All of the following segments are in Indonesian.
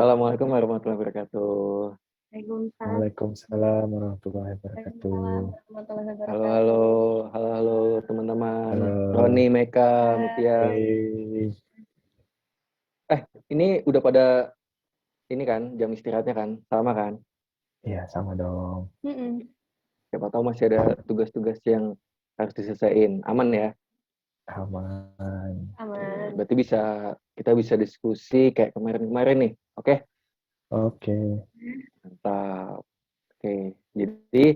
Assalamualaikum warahmatullahi wabarakatuh. Waalaikumsalam Waalaikumsalam warahmatullahi wabarakatuh. warahmatullahi Halo, wabarakatuh. halo, halo, halo teman-teman. Roni, Halo. Meka, Mutia. Hey. Ini udah pada ini kan jam istirahatnya kan, sama kan? Iya, sama dong. Siapa tahu masih ada tugas-tugas yang harus diselesaikan. Aman ya? Aman. Aman. Berarti kita bisa diskusi kayak kemarin-kemarin nih. Oke? Oke. Mantap. Oke. Jadi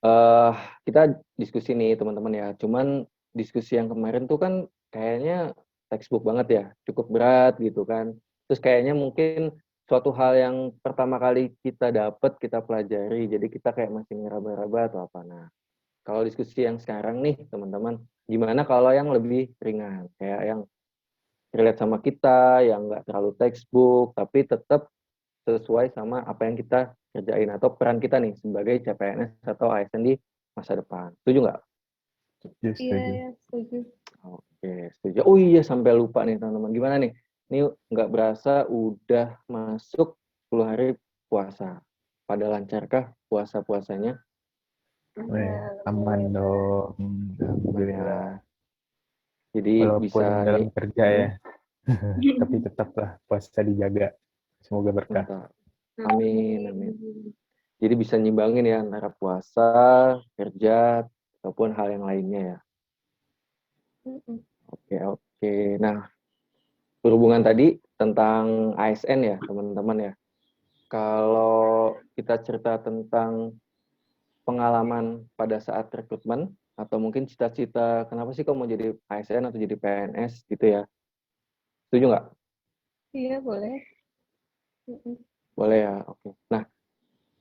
eh kita diskusi nih teman-teman ya. Cuman diskusi yang kemarin tuh kan kayaknya textbook banget ya, cukup berat gitu kan. Terus kayaknya mungkin suatu hal yang pertama kali kita dapat, kita pelajari, jadi kita kayak masih ngeraba-raba atau apa. Nah, kalau diskusi yang sekarang nih teman-teman, gimana kalau yang lebih ringan, kayak yang relate sama kita, yang nggak terlalu textbook, tapi tetap sesuai sama apa yang kita kerjain atau peran kita nih sebagai CPNS atau ASN di masa depan. Setuju nggak? Setuju, Iya, setuju. ya, setuju. Oke, setuju. Oh iya, sampai lupa nih teman-teman. Gimana nih? Ini nggak berasa udah masuk 10 hari puasa. Pada lancarkah puasa-puasanya? Weh, aman Alhamdulillah. dong. Aman ya. Alhamdulillah. Jadi Walaupun bisa dalam nih. kerja ya, tapi tetaplah puasa dijaga. Semoga berkah. Mantap. Amin, amin. Jadi bisa nyimbangin ya antara puasa, kerja, ataupun hal yang lainnya ya. Oke, oke. Nah, berhubungan tadi tentang ASN ya, teman-teman ya. Kalau kita cerita tentang pengalaman pada saat rekrutmen, atau mungkin cita-cita, kenapa sih kok mau jadi ASN atau jadi PNS gitu ya. Setuju nggak? Iya, boleh. Boleh ya, oke. Nah,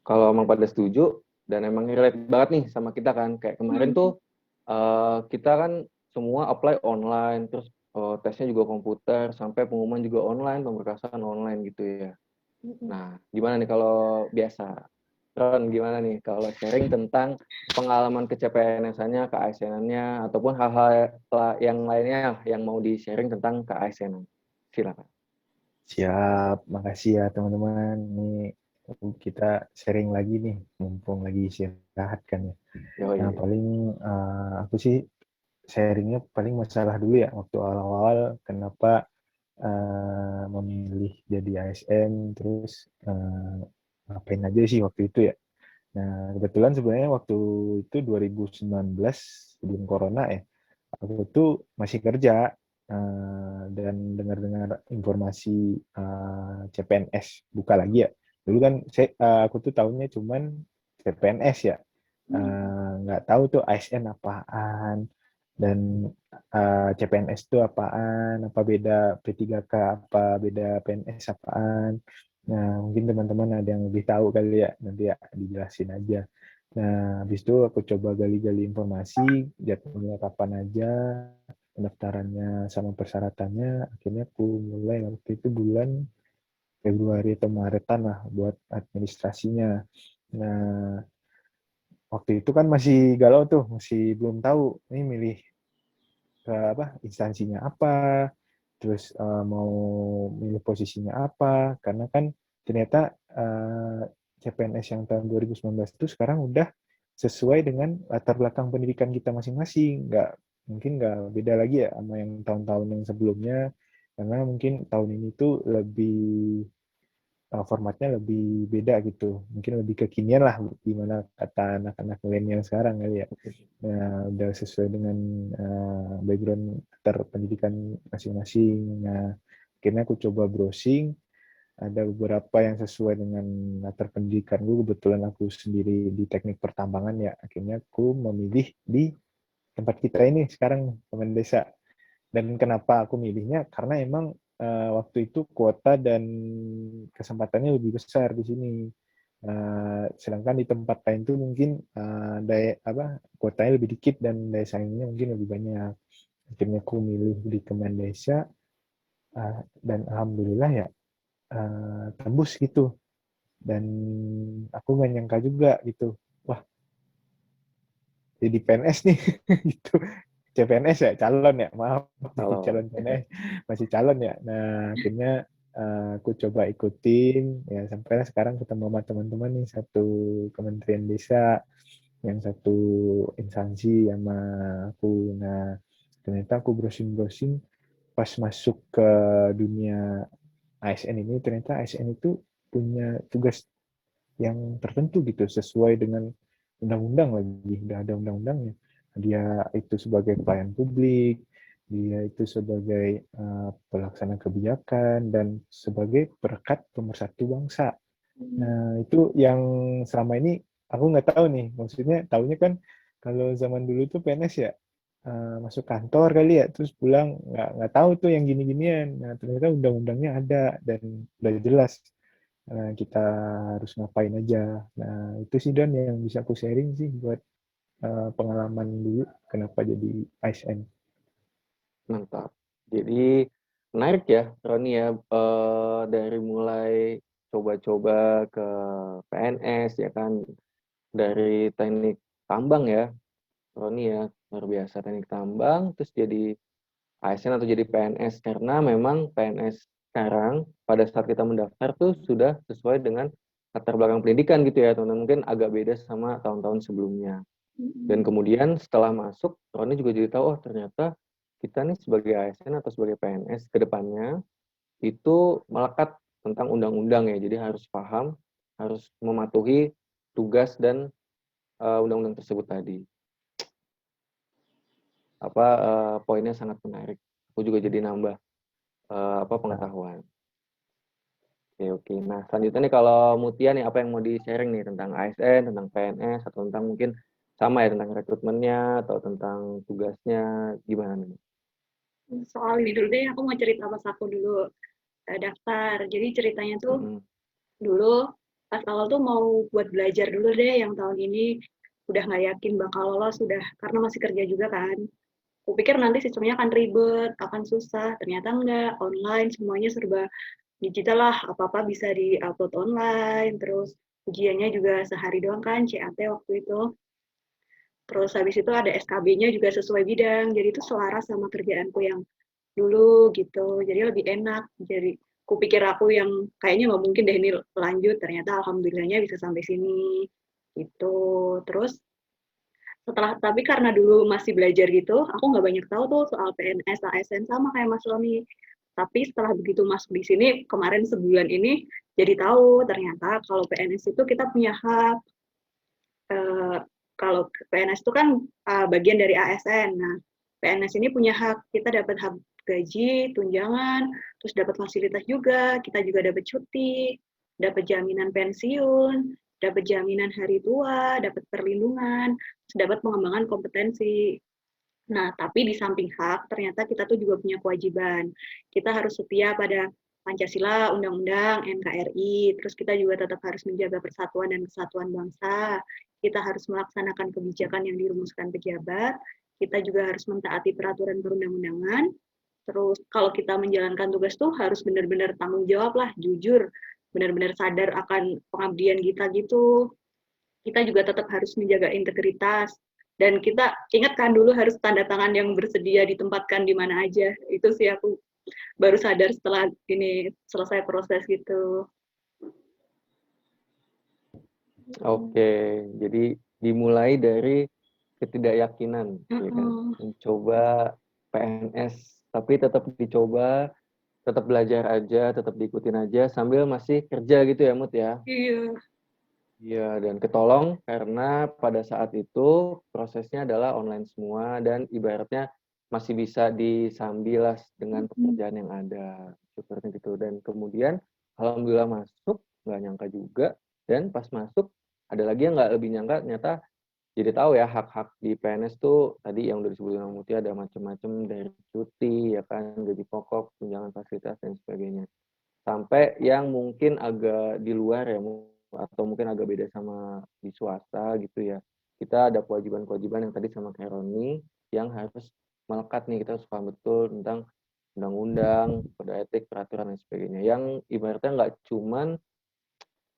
kalau emang pada setuju, dan emang relate banget nih sama kita kan, kayak kemarin tuh kita kan semua apply online, terus tesnya juga komputer, sampai pengumuman juga online, pemberkasan online gitu ya. Nah, gimana nih kalau biasa? Ron, gimana nih kalau sharing tentang pengalaman ke CPNS-nya, ke ASN-nya, ataupun hal-hal yang lainnya yang mau di-sharing tentang ke ASN? Silakan. Siap, makasih ya teman-teman. Nih kita sharing lagi nih, mumpung lagi istirahat kan ya. Nah, Yoi. paling aku sih sharingnya paling masalah dulu ya waktu awal-awal kenapa memilih jadi ASN terus ngapain aja sih waktu itu ya. Nah, kebetulan sebenarnya waktu itu 2019 sebelum corona ya, aku tuh masih kerja dan dengar-dengar informasi CPNS buka lagi ya. Dulu kan aku tuh tahunya cuman CPNS ya. Nggak tahu tuh ASN apaan dan CPNS itu apaan, apa beda P3K, apa beda PNS apaan. Nah, mungkin teman-teman ada yang lebih tahu kali ya, nanti ya dijelasin aja. Nah, habis itu aku coba gali-gali informasi, jadwalnya kapan aja, pendaftarannya sama persyaratannya, akhirnya aku mulai waktu itu bulan Februari atau Maretan lah buat administrasinya. Nah, waktu itu kan masih galau tuh, masih belum tahu ini milih ke apa instansinya apa, terus mau milih posisinya apa, karena kan ternyata CPNS yang tahun 2019 itu sekarang udah sesuai dengan latar belakang pendidikan kita masing-masing, mungkin nggak beda lagi ya sama yang tahun-tahun yang sebelumnya, karena mungkin tahun ini tuh lebih formatnya lebih beda gitu, mungkin lebih kekinian lah gimana kata anak-anak milenial sekarang kali ya. Nah, udah sesuai dengan background latar pendidikan masing-masing. Nah, akhirnya aku coba browsing, ada beberapa yang sesuai dengan latar pendidikan gue. Kebetulan aku sendiri di teknik pertambangan ya, akhirnya aku memilih di tempat kita ini sekarang, Kemen Desa. Dan kenapa aku milihnya? Karena emang waktu itu kuota dan kesempatannya lebih besar di sini. Sedangkan di tempat lain tuh mungkin daya apa kuotanya lebih dikit dan daya saingnya mungkin lebih banyak. Akhirnya aku milih di Kemen Desa dan alhamdulillah ya tembus gitu. Dan aku nggak nyangka juga gitu. Wah, jadi PNS nih gitu. CPNS ya, calon ya, maaf, jadi Halo. calon PNS, masih calon ya. Nah, akhirnya aku coba ikutin ya sampai sekarang ketemu sama teman-teman nih, satu Kementerian Desa, yang satu instansi sama aku. Nah, ternyata aku browsing-browsing pas masuk ke dunia ASN ini, ternyata ASN itu punya tugas yang tertentu gitu sesuai dengan undang-undang, lagi udah ada undang-undangnya. Dia itu sebagai pelayan publik, dia itu sebagai pelaksana kebijakan, dan sebagai perekat pemersatu bangsa. Nah, itu yang selama ini aku nggak tahu nih. Maksudnya tahunya kan kalau zaman dulu tuh PNS ya masuk kantor kali ya, terus pulang nggak tahu tuh yang gini-ginian. Nah, ternyata undang-undangnya ada dan udah jelas kita harus ngapain aja. Nah, itu sih Don yang bisa aku sharing sih buat pengalaman dulu kenapa jadi ASN. Mantap. Jadi menarik ya, Roni ya, dari mulai coba-coba ke PNS ya kan, dari teknik tambang ya, Roni ya, luar biasa teknik tambang, terus jadi ASN atau jadi PNS, karena memang PNS sekarang pada saat kita mendaftar tuh sudah sesuai dengan latar belakang pendidikan gitu ya, teman-teman, mungkin agak beda sama tahun-tahun sebelumnya. Dan kemudian setelah masuk, Roni juga jadi tahu, oh ternyata kita nih sebagai ASN atau sebagai PNS ke depannya itu melekat tentang undang-undang ya. Jadi harus paham, harus mematuhi tugas dan undang-undang tersebut tadi. Poinnya sangat menarik. Aku juga jadi nambah pengetahuan. Oke. Nah, selanjutnya nih kalau Mutia nih, apa yang mau di-sharing nih tentang ASN, tentang PNS, atau tentang mungkin sama ya tentang rekrutmennya atau tentang tugasnya, gimana nih? Soal ini dulu deh, aku mau cerita pas aku dulu daftar. Jadi ceritanya tuh dulu pas awal tuh mau buat belajar dulu deh yang tahun ini udah nggak yakin bakal lolos, sudah karena masih kerja juga kan. Aku pikir nanti sistemnya akan ribet, akan susah. Ternyata enggak, online semuanya serba digital lah, apa-apa bisa di-upload online, terus ujiannya juga sehari doang kan, CAT waktu itu. Terus habis itu ada SKB-nya juga sesuai bidang, jadi itu selaras sama kerjaanku yang dulu gitu, jadi lebih enak. Jadi kupikir aku yang kayaknya nggak mungkin deh ini lanjut, ternyata alhamdulillahnya bisa sampai sini gitu. Terus tapi karena dulu masih belajar gitu, aku nggak banyak tahu tuh soal PNS, ASN sama kayak Mas Roni. Tapi setelah begitu masuk di sini, kemarin sebulan ini, jadi tahu ternyata kalau PNS itu kita punya hak. Kalau PNS itu kan bagian dari ASN. Nah, PNS ini punya hak, kita dapat hak gaji, tunjangan, terus dapat fasilitas juga, kita juga dapat cuti, dapat jaminan pensiun, dapat jaminan hari tua, dapat perlindungan, terus dapat pengembangan kompetensi. Nah, tapi di samping hak, ternyata kita tuh juga punya kewajiban. Kita harus setia pada Pancasila, Undang-Undang, NKRI, terus kita juga tetap harus menjaga persatuan dan kesatuan bangsa. Kita harus melaksanakan kebijakan yang dirumuskan pejabat. Kita juga harus mentaati peraturan perundang-undangan. Terus kalau kita menjalankan tugas tuh harus benar-benar tanggung jawab lah, jujur, benar-benar sadar akan pengabdian kita gitu. Kita juga tetap harus menjaga integritas. Dan kita ingatkan dulu harus tanda tangan yang bersedia ditempatkan di mana aja. Itu sih aku baru sadar setelah ini selesai proses gitu. Oke, jadi dimulai dari ketidakyakinan, ya kan? Mencoba PNS, tapi tetap dicoba, tetap belajar aja, tetap diikutin aja, sambil masih kerja gitu ya, Mut ya? Iya. Iya, dan ketolong karena pada saat itu prosesnya adalah online semua dan ibaratnya masih bisa disambilah dengan pekerjaan yang ada, seperti itu. Dan kemudian alhamdulillah masuk, nggak nyangka juga, dan pas masuk ada lagi yang nggak lebih nyangka, ternyata jadi tahu ya hak-hak di PNS tuh tadi yang udah disebutkan Mutia ada macam-macam, dari cuti, ya kan, gaji pokok, tunjangan fasilitas dan sebagainya. Sampai yang mungkin agak di luar ya, atau mungkin agak beda sama di swasta gitu ya. Kita ada kewajiban-kewajiban yang tadi sama kayak Roni, yang harus melekat nih, kita harus paham betul tentang undang-undang, kode etik, peraturan dan sebagainya. Yang ibaratnya nggak cuman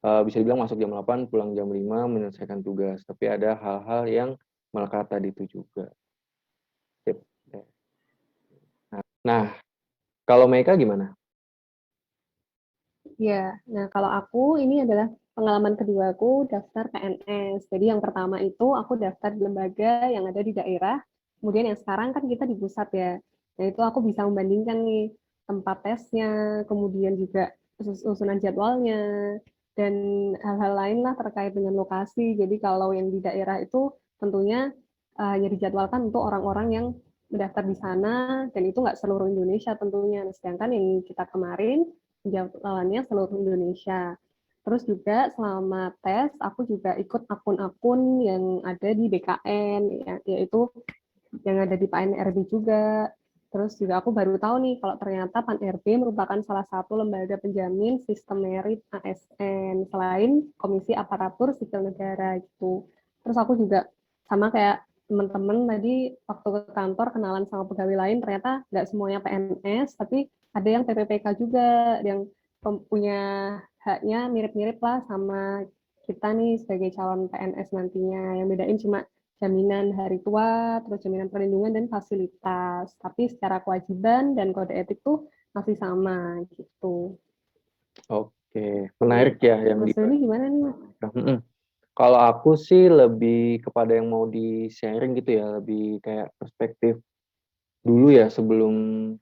bisa dibilang masuk jam 8, pulang jam 5, menyelesaikan tugas. Tapi ada hal-hal yang melekat tadi itu juga. Nah, kalau Meika gimana? Ya, nah kalau aku ini adalah pengalaman kedua aku daftar PNS. Jadi yang pertama itu aku daftar di lembaga yang ada di daerah, kemudian yang sekarang kan kita di pusat ya. Nah itu aku bisa membandingkan nih tempat tesnya, kemudian juga susunan jadwalnya, dan hal-hal lain lah terkait dengan lokasi. Jadi kalau yang di daerah itu tentunya hanya dijadwalkan untuk orang-orang yang mendaftar di sana, dan itu nggak seluruh Indonesia tentunya. Nah, sedangkan yang kita kemarin jadwalannya seluruh Indonesia. Terus juga selama tes, aku juga ikut akun-akun yang ada di BKN, ya, yaitu yang ada di PAN-RB juga. Terus juga aku baru tahu nih kalau ternyata PAN-RB merupakan salah satu lembaga penjamin sistem merit ASN selain Komisi Aparatur Sipil Negara gitu. Terus aku juga sama kayak teman-teman tadi waktu ke kantor kenalan sama pegawai lain, ternyata nggak semuanya PNS, tapi ada yang PPPK juga, yang punya haknya mirip-mirip lah sama kita nih sebagai calon PNS nantinya. Yang bedain cuma jaminan hari tua, terus jaminan perlindungan dan fasilitas. Tapi secara kewajiban dan kode etik tuh masih sama gitu. Oke, menarik ya yang Mas Doni gimana nih, Mas? Kalau aku sih lebih kepada yang mau di-sharing gitu ya, lebih kayak perspektif dulu ya sebelum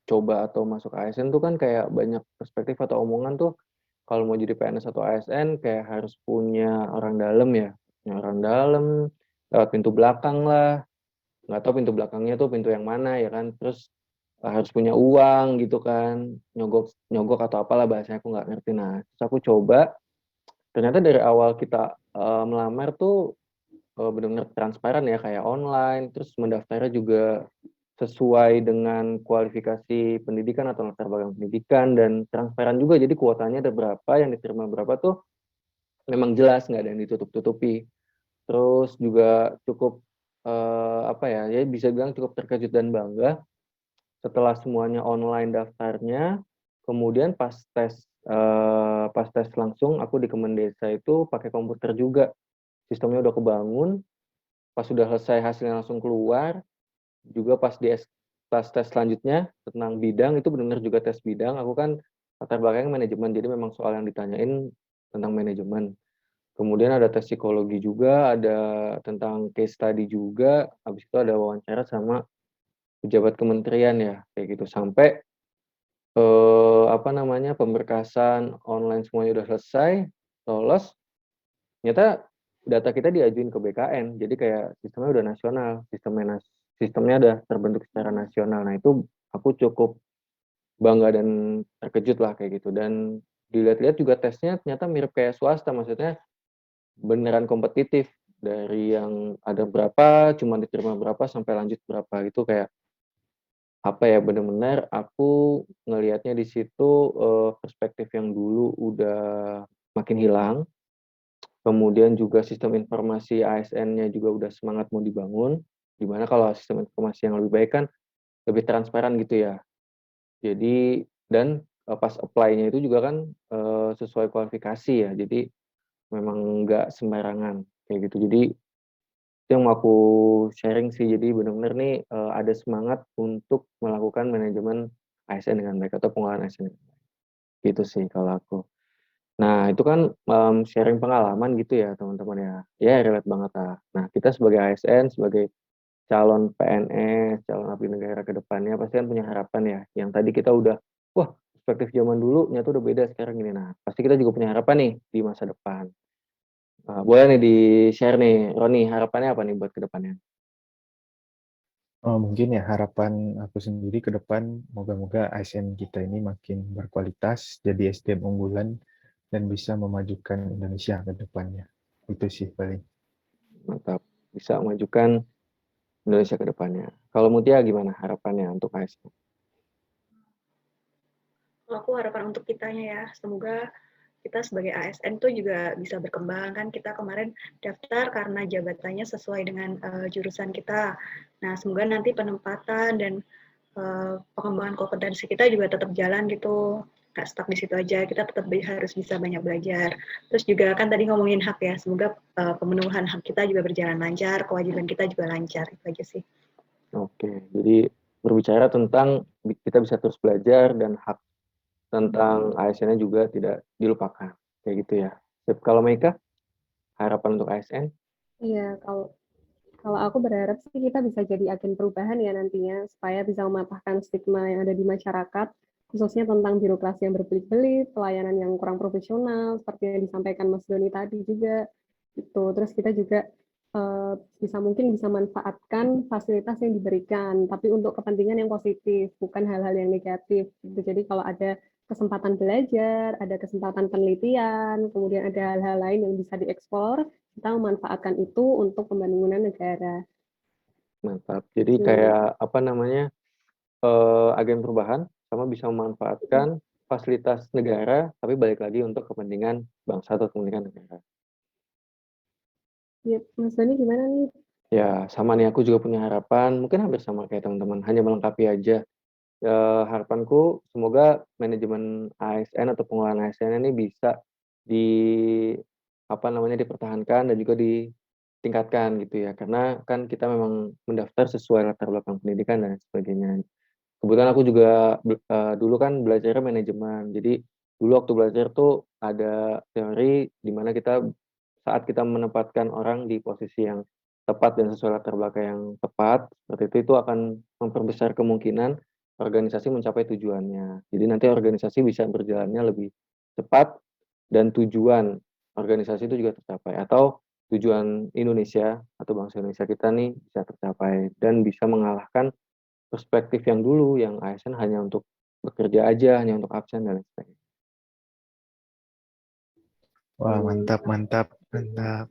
coba atau masuk ASN tuh kan kayak banyak perspektif atau omongan tuh kalau mau jadi PNS atau ASN kayak harus punya orang dalam ya, punya orang dalam, lewat pintu belakang lah, nggak tahu pintu belakangnya tuh pintu yang mana ya kan, terus harus punya uang gitu kan, nyogok nyogok atau apalah bahasanya aku nggak ngerti. Nah, terus aku coba, ternyata dari awal kita melamar tuh benar-benar transparan ya kayak online, terus mendaftarnya juga sesuai dengan kualifikasi pendidikan atau latar belakang pendidikan dan transparan juga, jadi kuotanya ada berapa, yang diterima berapa tuh memang jelas, nggak ada yang ditutup-tutupi. Terus juga cukup apa ya, ya bisa bilang cukup terkejut dan bangga setelah semuanya online daftarnya, kemudian pas tes langsung aku di Kemendesa itu pakai komputer juga, sistemnya udah kebangun, pas sudah selesai hasilnya langsung keluar, juga pas tes selanjutnya tentang bidang itu benar-benar juga tes bidang, aku kan latar belakangnya manajemen, jadi memang soal yang ditanyain tentang manajemen. Kemudian ada tes psikologi juga, ada tentang case study juga, habis itu ada wawancara sama pejabat kementerian ya, kayak gitu. Sampai apa namanya, pemberkasan online semuanya udah selesai, lolos, ternyata data kita diajuin ke BKN. Jadi kayak sistemnya udah nasional, sistemnya udah terbentuk secara nasional. Nah, itu aku cukup bangga dan terkejut lah kayak gitu. Dan dilihat-lihat juga tesnya ternyata mirip kayak swasta, maksudnya beneran kompetitif. Dari yang ada berapa, cuma diterima berapa, sampai lanjut berapa, itu kayak apa ya, benar-benar aku ngelihatnya di situ perspektif yang dulu udah makin hilang, kemudian juga sistem informasi ASN-nya juga udah semangat mau dibangun, dimana kalau sistem informasi yang lebih baik kan lebih transparan gitu ya. Jadi dan pas apply-nya itu juga kan sesuai kualifikasi ya, jadi memang nggak sembarangan kayak gitu. Jadi itu yang mau aku sharing sih, jadi benar-benar nih ada semangat untuk melakukan manajemen ASN dengan baik atau pengolahan ASN dengan baik. Gitu sih kalau aku. Nah, itu kan sharing pengalaman gitu ya teman-teman ya. Ya relate banget lah. Nah, kita sebagai ASN, sebagai calon PNS, calon abdi negara ke depannya pasti kan punya harapan ya. Yang tadi kita udah, wah perspektif zaman dulu nyata udah beda sekarang gini. Nah, pasti kita juga punya harapan nih di masa depan. Boleh nih di-share nih, Roni, harapannya apa nih buat ke depannya? Mungkin ya harapan aku sendiri ke depan, moga-moga ASN kita ini makin berkualitas, jadi SDM unggulan, dan bisa memajukan Indonesia ke depannya. Itu sih paling. Mantap, bisa memajukan Indonesia ke depannya. Kalau Mutia gimana harapannya untuk ASN? Kalau aku harapan untuk kitanya ya, semoga kita sebagai ASN tuh juga bisa berkembang kan. Kita kemarin daftar karena jabatannya sesuai dengan jurusan kita. Nah, semoga nanti penempatan dan pengembangan kompetensi kita juga tetap jalan gitu. Nggak stuck di situ aja, kita tetap harus bisa banyak belajar. Terus juga kan tadi ngomongin hak ya, semoga pemenuhan hak kita juga berjalan lancar, kewajiban kita juga lancar, itu aja sih. Oke, jadi berbicara tentang kita bisa terus belajar dan hak tentang ASN-nya juga tidak dilupakan. Kayak gitu ya. Sip. Kalau Meika, harapan untuk ASN? Iya, kalau aku berharap sih kita bisa jadi agen perubahan ya nantinya, supaya bisa mematahkan stigma yang ada di masyarakat, khususnya tentang birokrasi yang berbelit-belit, pelayanan yang kurang profesional, seperti yang disampaikan Mas Doni tadi juga. Gitu. Terus kita juga mungkin bisa manfaatkan fasilitas yang diberikan, tapi untuk kepentingan yang positif, bukan hal-hal yang negatif. Gitu. Jadi kalau ada kesempatan belajar, ada kesempatan penelitian, kemudian ada hal-hal lain yang bisa dieksplor, kita memanfaatkan itu untuk pembangunan negara. Mantap. Jadi Gitu. kayak apa namanya, agen perubahan sama bisa memanfaatkan fasilitas negara, tapi balik lagi untuk kepentingan bangsa atau kepentingan negara. Ya, Mas Doni gimana nih? Ya, sama nih aku juga punya harapan, mungkin hampir sama kayak teman-teman, hanya melengkapi aja. Harapanku semoga manajemen ASN atau pengelolaan ASN ini bisa di apa namanya dipertahankan dan juga ditingkatkan gitu ya. Karena kan kita memang mendaftar sesuai latar belakang pendidikan dan sebagainya. Kebetulan aku juga dulu kan belajarnya manajemen. Jadi dulu waktu belajar tuh ada teori di mana saat kita menempatkan orang di posisi yang tepat dan sesuai latar belakang yang tepat, seperti itu akan memperbesar kemungkinan organisasi mencapai tujuannya. Jadi nanti organisasi bisa berjalannya lebih cepat dan tujuan organisasi itu juga tercapai atau tujuan Indonesia atau bangsa Indonesia kita nih bisa tercapai dan bisa mengalahkan perspektif yang dulu yang ASN hanya untuk bekerja aja, hanya untuk absen dan lain sebagainya. Wah, mantap, mantap, mantap.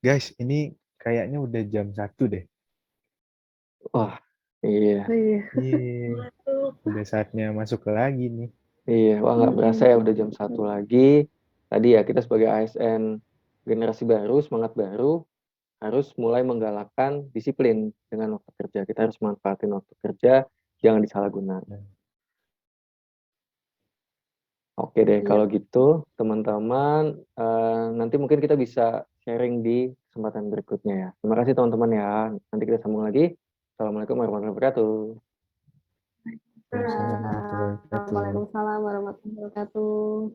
Guys, ini kayaknya udah jam 1 deh. Wah, iya. Iya. Iya, udah saatnya masuk lagi nih. Iya, wah nggak berasa ya udah jam 1 lagi. Tadi ya kita sebagai ASN generasi baru, semangat baru, harus mulai menggalakkan disiplin dengan waktu kerja. Kita harus manfaatin waktu kerja, jangan disalahgunakan. Oke deh, Iya. kalau gitu teman-teman, nanti mungkin kita bisa sharing di kesempatan berikutnya ya. Terima kasih teman-teman ya. Nanti kita sambung lagi. Assalamualaikum warahmatullahi wabarakatuh. Waalaikumsalam warahmatullahi wabarakatuh. Waalaikumsalam warahmatullahi wabarakatuh.